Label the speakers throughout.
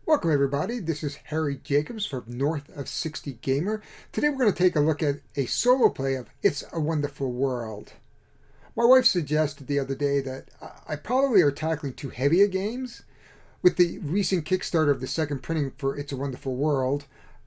Speaker 1: Welcome everybody, this is Harry Jacobs from North of 60 Gamer. Today we're going to take a look at a solo play of It's a Wonderful World. My wife suggested the other day that I probably are tackling too heavy a games. With the recent Kickstarter of the second printing for It's a Wonderful World,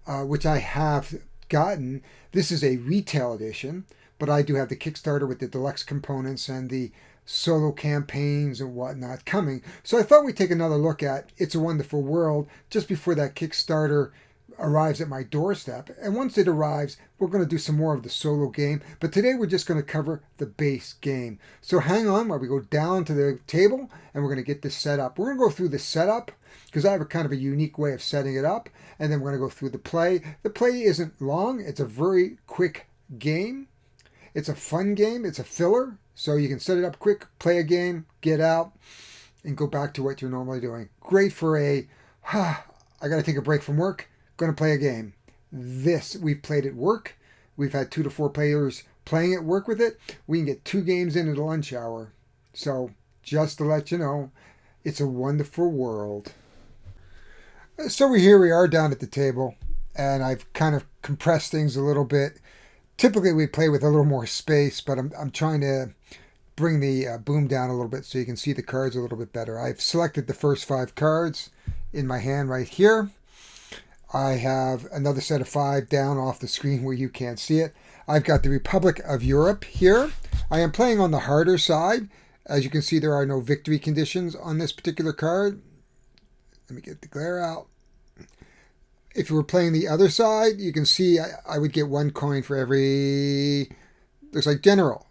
Speaker 1: which I have gotten, this is a retail edition, but I do have the Kickstarter with the deluxe components and the solo campaigns and whatnot coming. So I thought we'd take another look at It's a Wonderful World just before that Kickstarter arrives at my doorstep. And once it arrives, we're going to do some more of the solo game. But today we're just going to cover the base game. So hang on while we go down to the table and we're going to get this set up. We're going to go through the setup because I have a kind of a unique way of setting it up. And then we're going to go through the play. The play isn't long. It's a very quick game. It's a fun game. It's a filler. So you can set it up quick, play a game, get out, and go back to what you're normally doing. Great for I got to take a break from work, going to play a game. This, we've played at work. We've had 2 to 4 players playing at work with it. We can get 2 games in at a lunch hour. So just to let you know, it's a wonderful world. So here we are down at the table, and I've kind of compressed things a little bit. Typically we play with a little more space, but I'm trying to bring the boom down a little bit so you can see the cards a little bit better. I've selected the first 5 cards in my hand right here. I have another set of 5 down off the screen where you can't see it. I've got the Republic of Europe here. I am playing on the harder side. As you can see, there are no victory conditions on this particular card. Let me get the glare out. If you were playing the other side, you can see I would get 1 coin for every, looks like general.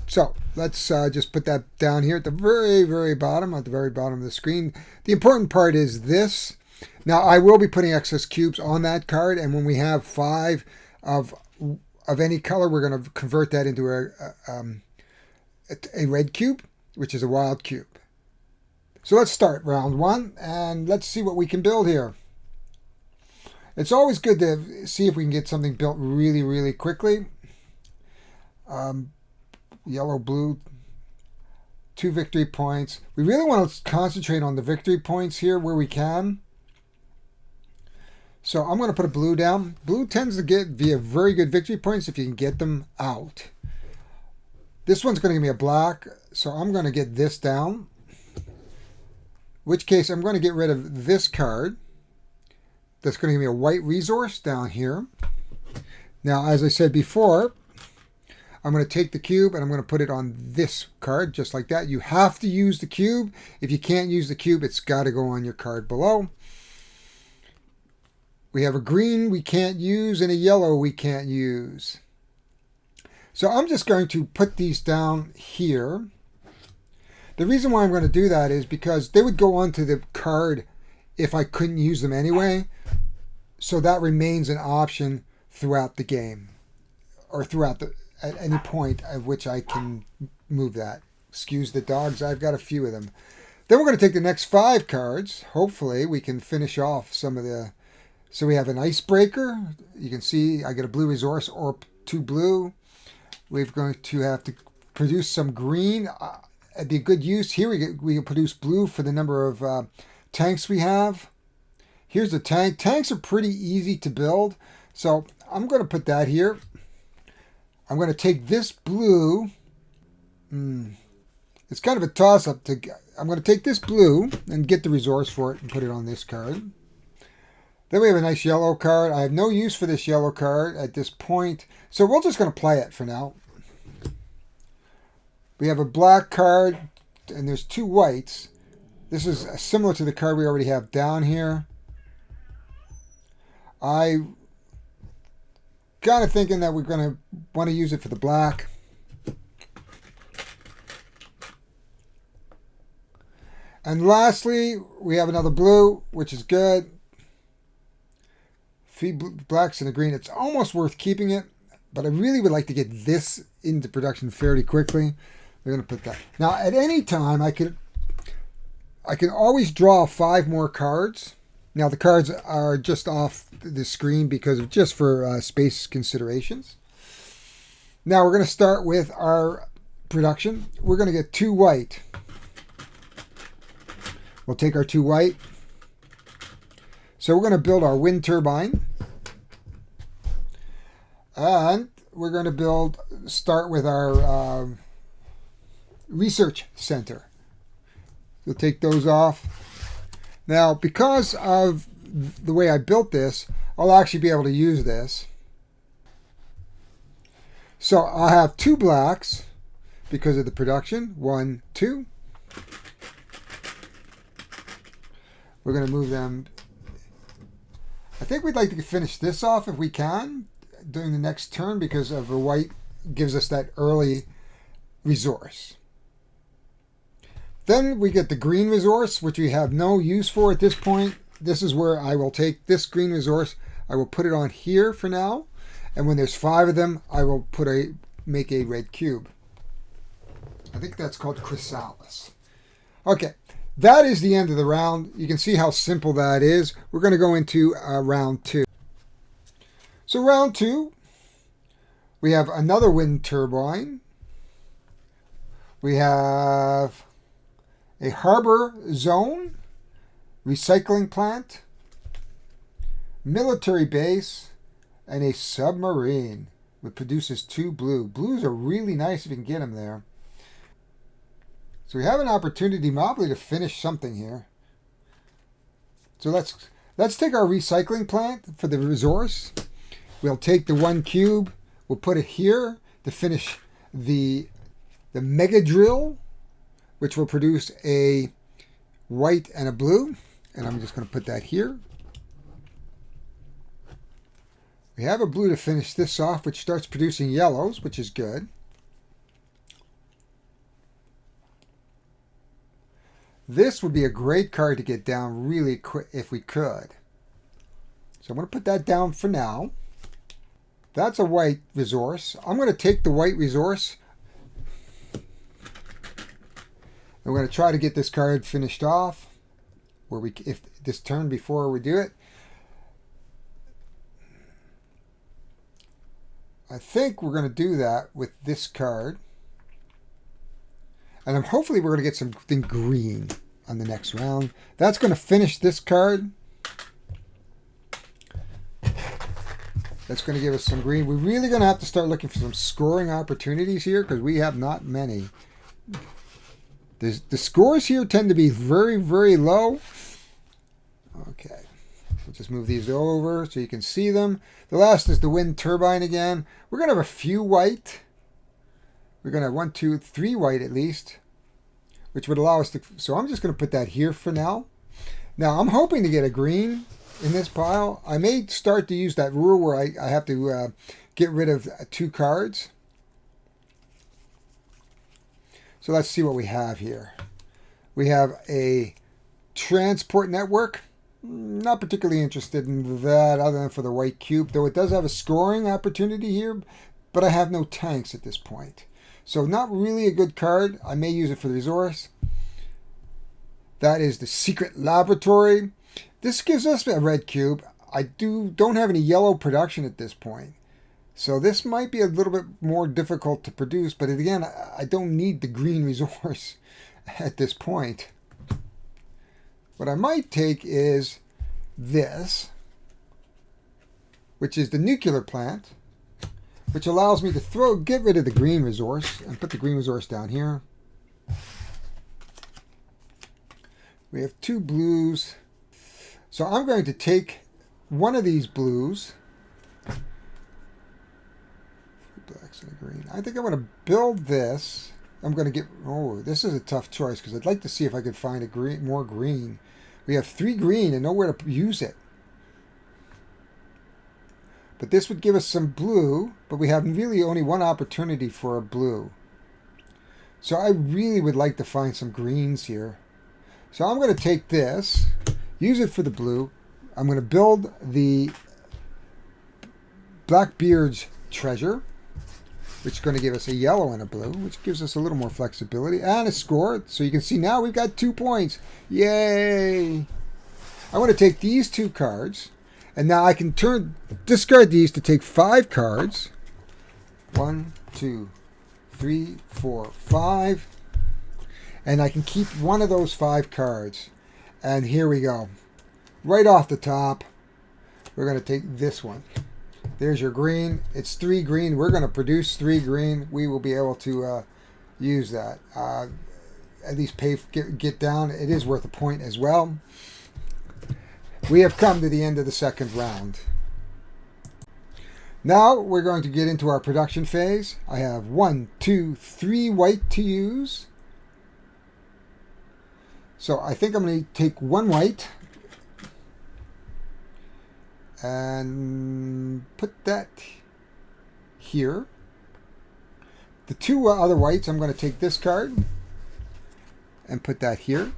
Speaker 1: So let's just put that down here at the very, very bottom, of the screen. The important part is this. Now I will be putting excess cubes on that card, and when we have 5 of any color, we're going to convert that into a red cube, which is a wild cube. So let's start round 1 and let's see what we can build here. It's always good to see if we can get something built really, really quickly. Yellow, blue, 2 victory points. We really want to concentrate on the victory points here where we can. So I'm going to put a blue down. Blue tends to get via very good victory points if you can get them out. This one's going to give me a black, so I'm going to get this down. In which case I'm going to get rid of this card. That's going to give me a white resource down here. Now, as I said before, I'm going to take the cube and I'm going to put it on this card just like that. You have to use the cube. If you can't use the cube, it's got to go on your card below. We have a green we can't use and a yellow we can't use. So I'm just going to put these down here. The reason why I'm going to do that is because they would go onto the card if I couldn't use them anyway. So that remains an option throughout the game, or at any point at which I can move that. Excuse the dogs, I've got a few of them. Then we're going to take the next 5 cards. Hopefully we can finish off some of the... So we have an icebreaker. You can see I get a blue resource or 2 blue. We're going to have to produce some green. It'd be a good use. Here we produce blue for the number of tanks we have. Here's the tank. Tanks are pretty easy to build. So I'm going to put that here. I'm going to take this blue. It's kind of a toss-up. I'm going to take this blue and get the resource for it and put it on this card. Then we have a nice yellow card. I have no use for this yellow card at this point. So we're just going to play it for now. We have a black card, and there's 2 whites. This is similar to the card we already have down here. I kind of thinking that we're going to want to use it for the black. And lastly, we have another blue, which is good. 3 blacks and a green. It's almost worth keeping it, but I really would like to get this into production fairly quickly. We're going to put that. Now, at any time, I can always draw 5 more cards. Now, the cards are just off the screen because of just for space considerations. Now, we're going to start with our production. We're going to get 2 white. We'll take our 2 white. So we're going to build our wind turbine. And we're going to start with our research center. We'll take those off. Now, because of the way I built this, I'll actually be able to use this. So I'll have 2 blacks because of the production. 1, 2. We're going to move them. I think we'd like to finish this off if we can during the next turn because of the white gives us that early resource. Then we get the green resource, which we have no use for at this point. This is where I will take this green resource. I will put it on here for now. And when there's 5 of them, I will make a red cube. I think that's called chrysalis. Okay, that is the end of the round. You can see how simple that is. We're going to go into round 2. So round 2, we have another wind turbine. We have a harbor zone, recycling plant, military base, and a submarine, which produces 2 blue. Blues are really nice if you can get them there. So we have an opportunity probably to finish something here. So let's take our recycling plant for the resource. We'll take the 1 cube. We'll put it here to finish the mega drill, which will produce a white and a blue. And I'm just going to put that here. We have a blue to finish this off, which starts producing yellows, which is good. This would be a great card to get down really quick if we could. So I'm going to put that down for now. That's a white resource. I'm going to take the white resource. And we're going to try to get this card finished off. If this turn before we do it. I think we're going to do that with this card. And hopefully we're going to get something green on the next round. That's going to finish this card. That's going to give us some green. We're really going to have to start looking for some scoring opportunities here because we have not many. The scores here tend to be very, very low. Okay. We'll just move these over so you can see them. The last is the wind turbine again. We're going to have a few white. We're going to have 1, 2, 3 white at least, which would allow us to... So I'm just going to put that here for now. Now, I'm hoping to get a green in this pile. I may start to use that rule where I have to get rid of 2 cards. So let's see what we have here. We have a transport network. Not particularly interested in that other than for the white cube, though it does have a scoring opportunity here, but I have no tanks at this point. So not really a good card. I may use it for the resource. That is the secret laboratory. This gives us a red cube. I don't have any yellow production at this point. So this might be a little bit more difficult to produce, but again, I don't need the green resource at this point. What I might take is this, which is the nuclear plant, which allows me to get rid of the green resource and put the green resource down here. We have 2 blues. So I'm going to take one of these blues. Blacks and a green. I think I'm going to build this. I'm going to get... Oh, this is a tough choice because I'd like to see if I could find more green. We have 3 green and nowhere to use it. But this would give us some blue, but we have really only 1 opportunity for a blue. So I really would like to find some greens here. So I'm going to take this, use it for the blue. I'm going to build the Blackbeard's treasure, which is going to give us a yellow and a blue, which gives us a little more flexibility and a score. So you can see now we've got 2 points. Yay! I want to take these 2 cards, and now I can discard these to take 5 cards. 1, 2, 3, 4, 5. And I can keep one of those 5 cards. And here we go. Right off the top, we're going to take this one. There's your green. It's 3 green. We're going to produce 3 green. We will be able to use that. At least get down. It is worth a point as well. We have come to the end of the second round. Now we're going to get into our production phase. I have 1, 2, 3 white to use. So I think I'm going to take 1 white and put that here. The 2 other whites, I'm going to take this card and put that here.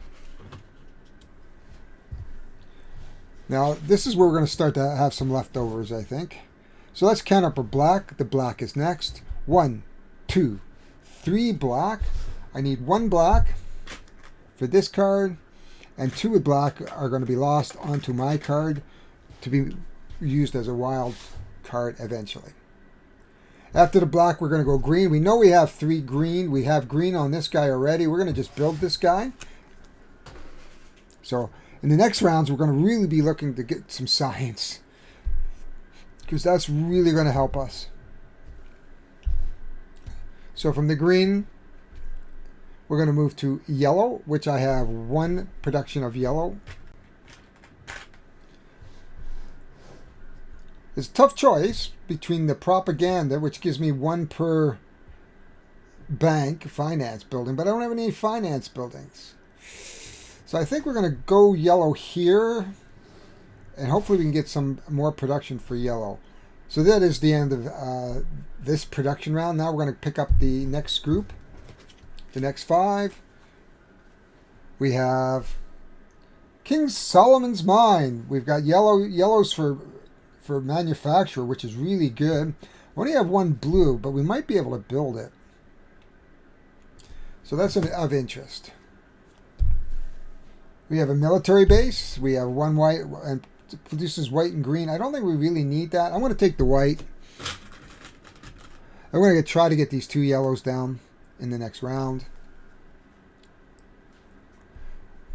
Speaker 1: Now this is where we're going to start to have some leftovers, I think. So let's count up our black. The black is next. 1, 2, 3 black. I need 1 black for this card, and 2 with black are going to be lost onto my card to be used as a wild card eventually. After the black, we're going to go green. We know we have 3 green. We have green on this guy already. We're going to just build this guy. So in the next rounds, we're going to really be looking to get some science, because that's really going to help us. So from the green, we're going to move to yellow, which I have 1 production of yellow. It's a tough choice between the propaganda, which gives me 1 per bank finance building, but I don't have any finance buildings. So I think we're going to go yellow here, and hopefully we can get some more production for yellow. So that is the end of this production round. Now we're going to pick up the next group, the next 5. We have King Solomon's Mine. We've got yellows for manufacture, which is really good. We only have 1 blue, but we might be able to build it. So that's of interest. We have a military base. We have 1 white, and it produces white and green. I don't think we really need that. I'm going to take the white. I'm going to try to get these 2 yellows down in the next round.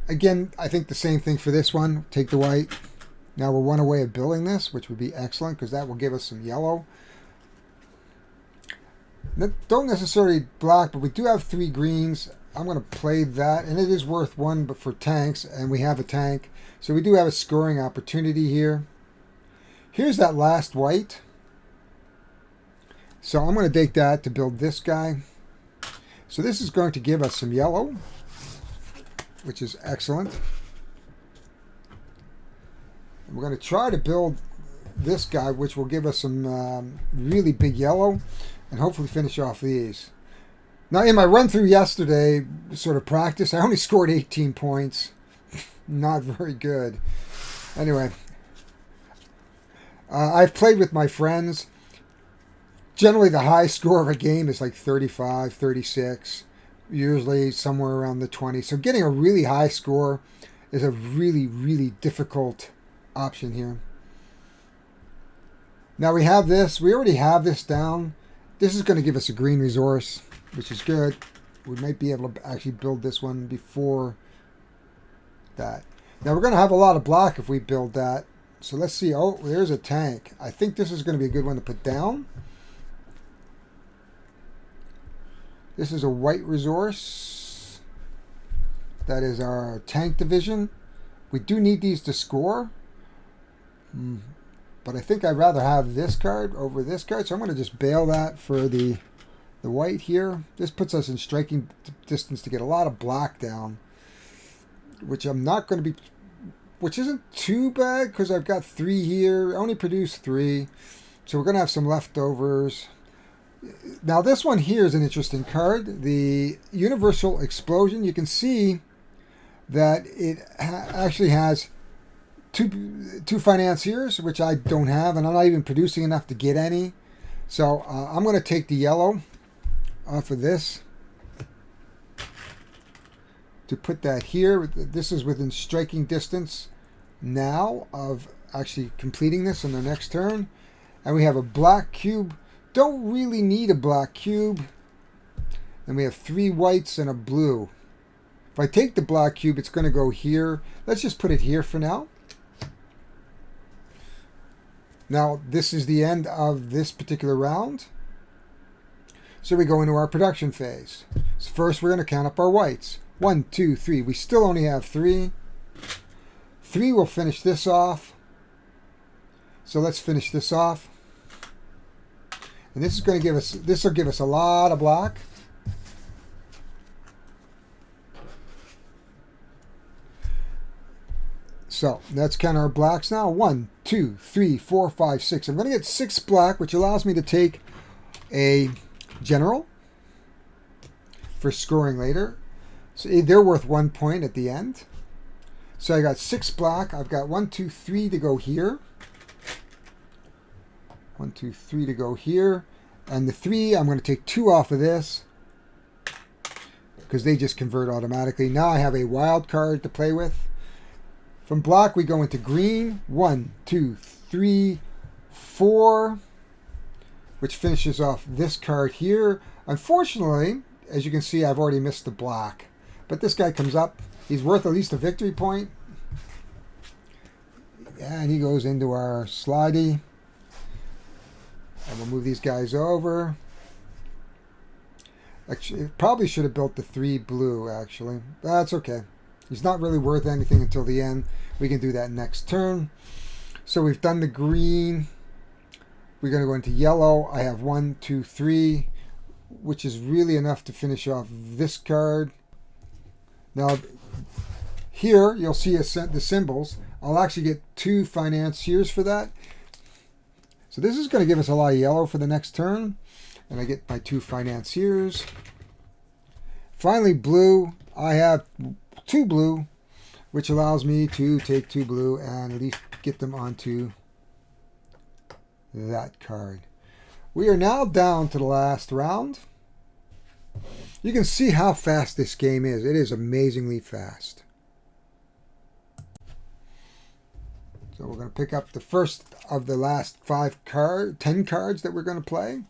Speaker 1: Again, I think the same thing for this one. Take the white. Now we're 1 away of building this, which would be excellent, because that will give us some yellow. Don't necessarily black, but we do have 3 greens. I'm going to play that, and it is worth 1 but for tanks, and we have a tank. So we do have a scoring opportunity here. Here's that last white. So I'm going to take that to build this guy. So this is going to give us some yellow, which is excellent. We're going to try to build this guy, which will give us some really big yellow, and hopefully finish off these. Now, in my run-through yesterday, sort of practice, I only scored 18 points. Not very good. Anyway, I've played with my friends. Generally, the high score of a game is like 35, 36, usually somewhere around the 20. So getting a really high score is a really, really difficult option here. Now we have this. We already have this down. This is going to give us a green resource, which is good. We might be able to actually build this one before that. Now we're going to have a lot of black if we build that. So let's see. Oh, there's a tank. I think this is going to be a good one to put down. This is a white resource. That is our tank division. We do need these to score. But I think I'd rather have this card over this card. So I'm going to just bail that for the white here. This puts us in striking distance to get a lot of black down, which I'm not going to be, which isn't too bad because I've got 3 here. I only produced 3. So we're going to have some leftovers. Now this one here is an interesting card. The Universal Explosion. You can see that it actually has two financiers, which I don't have, and I'm not even producing enough to get any. So I'm going to take the yellow off of this to put that here. This is within striking distance now of actually completing this in the next turn. And we have a black cube. Don't really need a black cube. And we have 3 whites and a blue. If I take the black cube, it's going to go here. Let's just put it here for now. Now, this is the end of this particular round. So we go into our production phase. So first, we're going to count up our whites. 1, 2, 3. We still only have 3. 3 will finish this off. So let's finish this off. And this is going to give us, this will give us a lot of black. So let's count our blacks now. 1, 2, 3, 4, 5, 6. I'm going to get 6 black, which allows me to take a general for scoring later. So they're worth 1 point at the end. So I got 6 black. I've got 1, 2, 3 to go here. 1, 2, 3 to go here. And the 3, I'm going to take 2 off of this because they just convert automatically. Now I have a wild card to play with. From black, we go into green. 1, 2, 3, 4, which finishes off this card here. Unfortunately, as you can see, I've already missed the black. But this guy comes up. He's worth at least a victory point. And he goes into our slidey. And we'll move these guys over. Actually, probably should have built the 3 blue, actually. That's okay. He's not really worth anything until the end. We can do that next turn. So we've done the green. We're going to go into yellow. I have 1, 2, 3, which is really enough to finish off this card. Now, here you'll see the symbols. I'll actually get 2 financiers for that. So this is going to give us a lot of yellow for the next turn. And I get my 2 financiers. Finally, blue. I have 2 blue, which allows me to take 2 blue and at least get them onto that card. We are now down to the last round. You can see how fast this game is. It is amazingly fast. So we're going to pick up the first of the last 10 cards that we're going to play.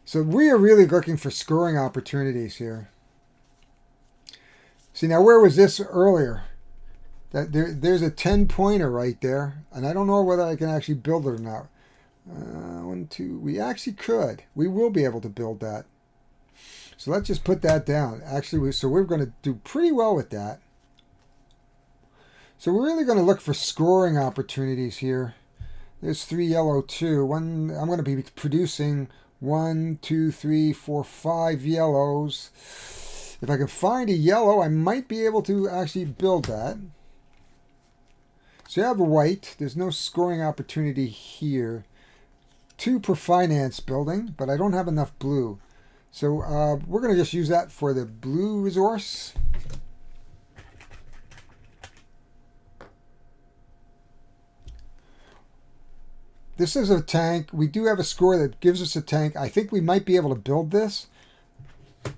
Speaker 1: So we are really looking for scoring opportunities here. See, now where was this earlier? There's a 10-pointer right there, and I don't know whether I can actually build it or not. 1, 2, we actually could. We will be able to build that. So let's just put that down. Actually, so we're going to do pretty well with that. So we're really going to look for scoring opportunities here. There's 3 yellow too. I'm going to be producing 1, 2, 3, 4, 5 yellows. If I can find a yellow, I might be able to actually build that. So you have a white. There's no scoring opportunity here. 2 per finance building, but I don't have enough blue. So we're going to just use that for the blue resource. This is a tank. We do have a score that gives us a tank. I think we might be able to build this.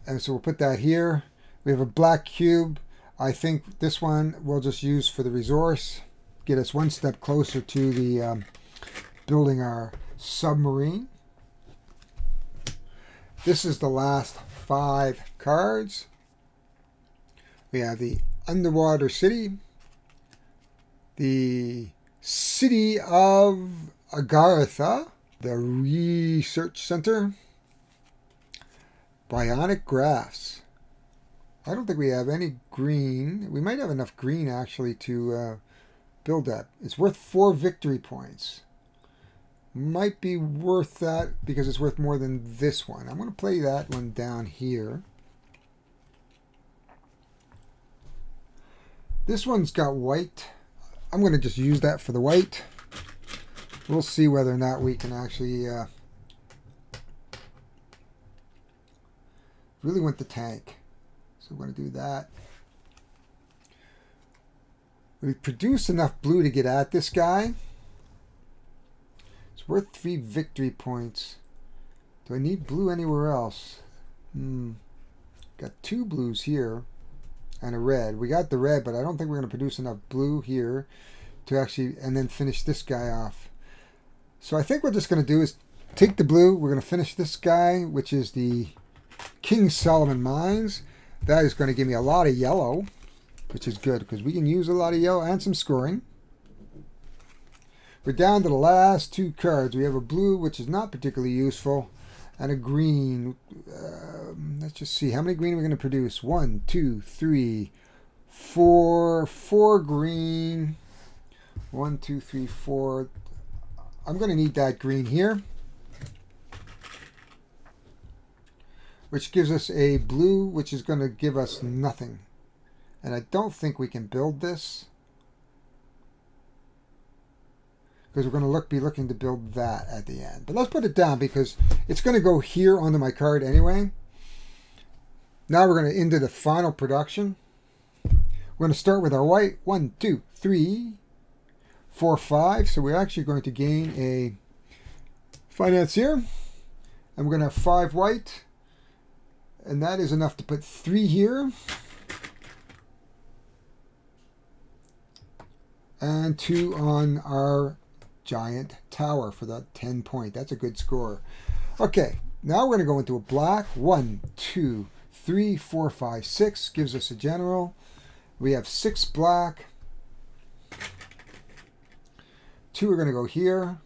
Speaker 1: And so we'll put that here. We have a black cube. I think this one we'll just use for the resource. Get us 1 step closer to the building our submarine. This is the last 5 cards. We have the underwater city. The city of Agartha. The research center. Bionic graphs. I don't think we have any green. We might have enough green actually to build that. It's worth 4 victory points. Might be worth that because it's worth more than this one. I'm going to play that one down here. This one's got white. I'm going to just use that for the white. We'll see whether or not we can actually really want the tank. So we're going to do that. We produce enough blue to get at this guy. It's worth 3 victory points. Do I need blue anywhere else? Got 2 blues here and a red. We got the red, but I don't think we're going to produce enough blue here to actually, and then finish this guy off. So I think what we're just going to do is take the blue. We're going to finish this guy, which is the King Solomon Mines. That is going to give me a lot of yellow, which is good because we can use a lot of yellow and some scoring. We're down to the last two cards. We have a blue, which is not particularly useful, and a green. Let's just see. How many green are we going to produce? 1, 2, 3, 4. 4 green. 1, 2, 3, 4. I'm going to need that green here, which gives us a blue, which is going to give us nothing. And I don't think we can build this, because we're going to be looking to build that at the end. But let's put it down because it's going to go here onto my card anyway. Now we're going to into the final production. We're going to start with our white. 1, 2, 3, 4, 5. So we're actually going to gain a financier. And we're going to have 5 white. And that is enough to put 3 here. And 2 on our giant tower for that 10 point. That's a good score. Okay, now we're going to go into a black. 1, 2, 3, 4, 5, 6 gives us a general. We have 6 black. 2 are going to go here.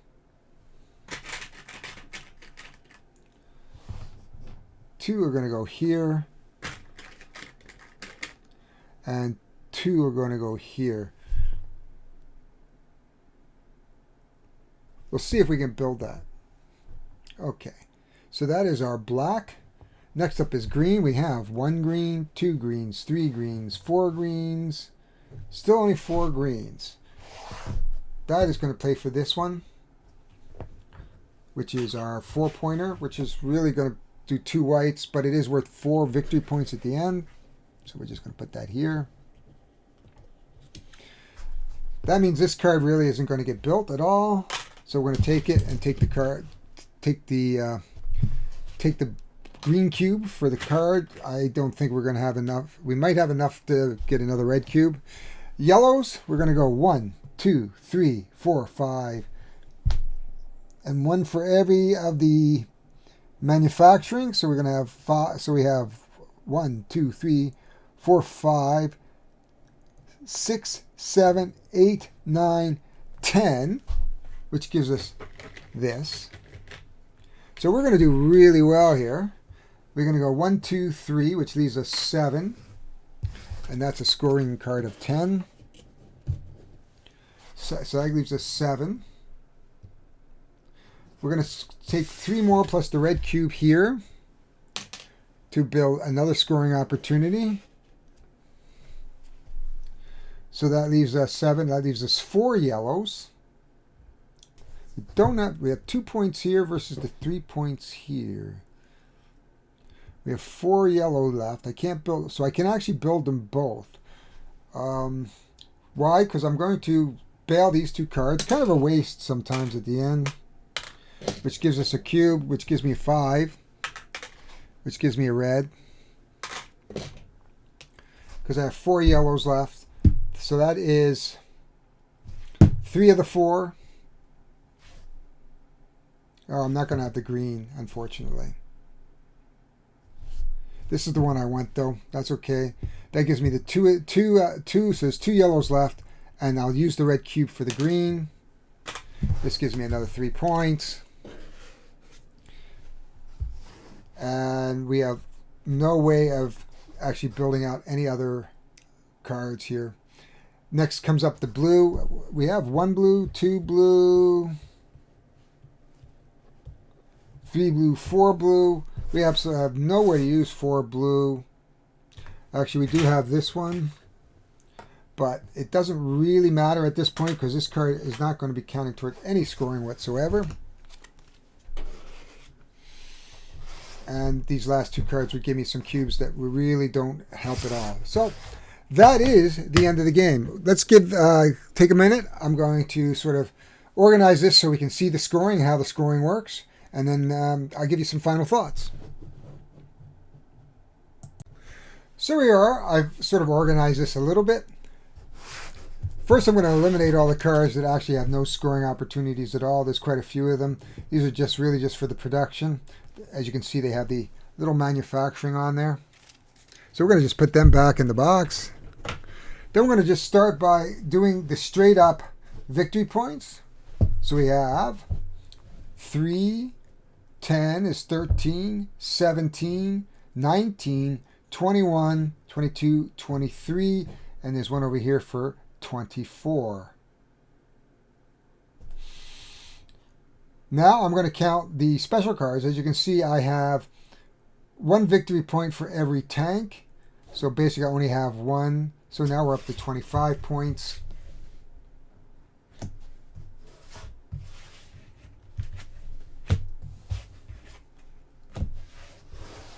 Speaker 1: 2 are going to go here. And 2 are going to go here. We'll see if we can build that. Okay, so that is our black. Next up is green. We have 1 green, 2 greens, 3 greens, 4 greens. Still only 4 greens. That is going to play for this one, which is our 4-pointer, which is really going to do 2 whites, but it is worth 4 victory points at the end. So we're just going to put that here. That means this card really isn't going to get built at all. So we're going to take it and take the card, take the green cube for the card. I don't think we're going to have enough. We might have enough to get another red cube. Yellows, we're going to go 1, 2, 3, 4, 5, and 1 for every of the manufacturing. So we're going to have 5. So we have 1, 2, 3, 4, 5, 6, 7, 8, 9, 10. Which gives us this. So we're going to do really well here. We're going to go 1, 2, 3, which leaves us 7. And that's a scoring card of 10. So that leaves us 7. We're going to take 3 more plus the red cube here to build another scoring opportunity. So that leaves us 7. That leaves us 4 yellows. We have 2 points here versus the 3 points here. We have 4 yellow left. I can't build, so I can actually build them both. Why? Because I'm going to bail these 2 cards. Kind of a waste sometimes at the end. Which gives us a cube, which gives me 5. Which gives me a red. Because I have 4 yellows left. So that is 3 of the 4. Oh, I'm not going to have the green, unfortunately. This is the one I want, though. That's okay. That gives me the 2, so there's 2 yellows left, and I'll use the red cube for the green. This gives me another 3 points. And we have no way of actually building out any other cards here. Next comes up the blue. We have 1 blue, 2 blue, 3 blue, 4 blue. We absolutely have nowhere to use 4 blue. Actually, we do have this one. But it doesn't really matter at this point because this card is not going to be counting toward any scoring whatsoever. And these last 2 cards would give me some cubes that really don't help at all. So that is the end of the game. Let's take a minute. I'm going to sort of organize this so we can see the scoring, how the scoring works. And then I'll give you some final thoughts. So here we are. I've sort of organized this a little bit. First, I'm going to eliminate all the cards that actually have no scoring opportunities at all. There's quite a few of them. These are really just for the production. As you can see, they have the little manufacturing on there. So we're going to just put them back in the box. Then we're going to just start by doing the straight up victory points. So we have 3, 10 is 13, 17, 19, 21, 22, 23, and there's one over here for 24. Now I'm going to count the special cards. As you can see, I have 1 victory point for every tank. So basically I only have 1. So now we're up to 25 points.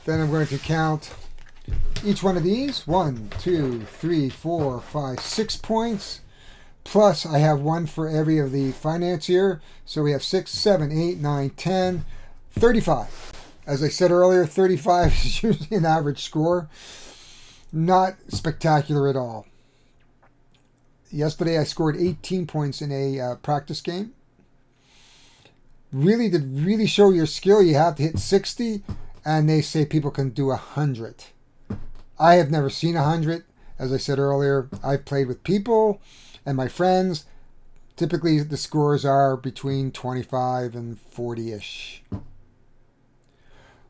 Speaker 1: Then I'm going to count each one of these. 1, 2, 3, 4, 5, 6 points. Plus I have 1 for every of the financier. So we have 6, 7, 8, 9, 10, 35. As I said earlier, 35 is usually an average score. Not spectacular at all. Yesterday I scored 18 points in a practice game. Really, to really show your skill, you have to hit 60, and they say people can do 100. I have never seen 100. As I said earlier, I've played with people and my friends. Typically the scores are between 25 and 40-ish.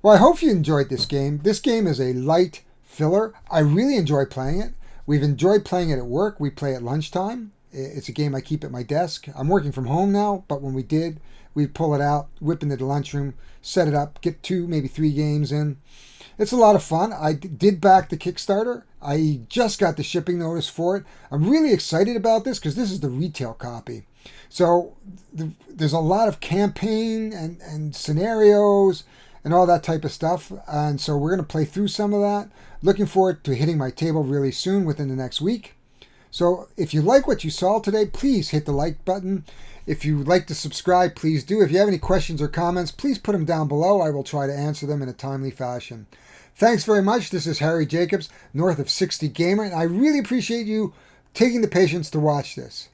Speaker 1: Well, I hope you enjoyed this game. This game is a light filler. I really enjoy playing it. We've enjoyed playing it at work. We play at lunchtime. It's a game I keep at my desk. I'm working from home now, but when we did, we'd pull it out, whip into the lunchroom, set it up, get 2, maybe 3 games in. It's a lot of fun. I did back the Kickstarter. I just got the shipping notice for it. I'm really excited about this because this is the retail copy. So there's a lot of campaign and scenarios and all that type of stuff. And so we're going to play through some of that. Looking forward to hitting my table really soon within the next week. So if you like what you saw today, please hit the like button. If you would like to subscribe, please do. If you have any questions or comments, please put them down below. I will try to answer them in a timely fashion. Thanks very much. This is Harry Jacobs, North of 60 Gamer, and I really appreciate you taking the patience to watch this.